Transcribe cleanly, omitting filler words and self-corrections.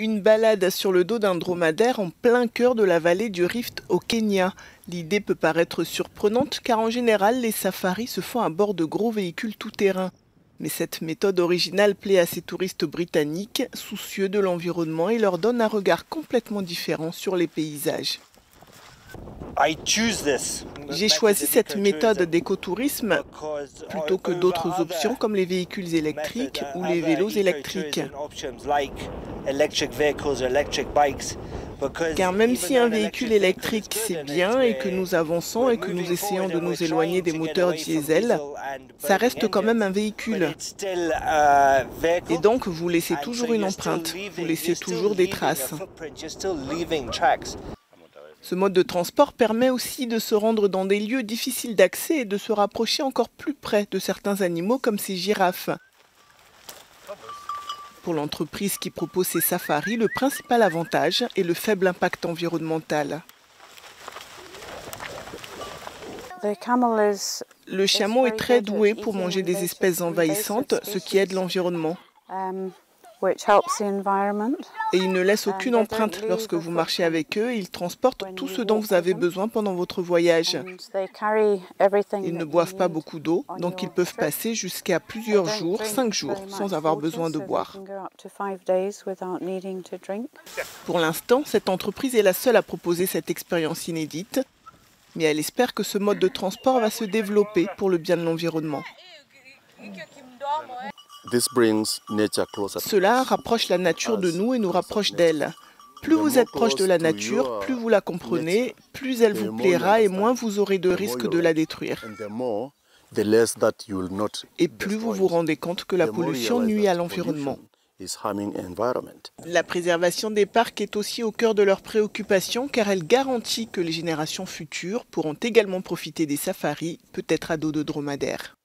Une balade sur le dos d'un dromadaire en plein cœur de la vallée du Rift au Kenya. L'idée peut paraître surprenante car en général les safaris se font à bord de gros véhicules tout-terrain. Mais cette méthode originale plaît à ces touristes britanniques, soucieux de l'environnement et leur donne un regard complètement différent sur les paysages. J'ai choisi cette méthode d'écotourisme plutôt que d'autres options comme les véhicules électriques ou les vélos électriques. Car même si un véhicule électrique c'est bien et que nous avançons et que nous essayons de nous éloigner des moteurs diesel, ça reste quand même un véhicule. Et donc vous laissez toujours une empreinte, vous laissez toujours des traces. Ce mode de transport permet aussi de se rendre dans des lieux difficiles d'accès et de se rapprocher encore plus près de certains animaux comme ces girafes. Pour l'entreprise qui propose ces safaris, le principal avantage est le faible impact environnemental. Le chameau est très doué pour manger des espèces envahissantes, ce qui aide l'environnement. Et ils ne laissent aucune empreinte lorsque vous marchez avec eux. Ils transportent tout ce dont vous avez besoin pendant votre voyage. Ils ne boivent pas beaucoup d'eau, donc ils peuvent passer jusqu'à plusieurs jours, 5 jours, sans avoir besoin de boire. Pour l'instant, cette entreprise est la seule à proposer cette expérience inédite, mais elle espère que ce mode de transport va se développer pour le bien de l'environnement. Cela rapproche la nature de nous et nous rapproche d'elle. Plus vous êtes proche de la nature, plus vous la comprenez, plus elle vous plaira et moins vous aurez de risque de la détruire. Et plus vous vous rendez compte que la pollution nuit à l'environnement. La préservation des parcs est aussi au cœur de leurs préoccupations car elle garantit que les générations futures pourront également profiter des safaris, peut-être à dos de dromadaire.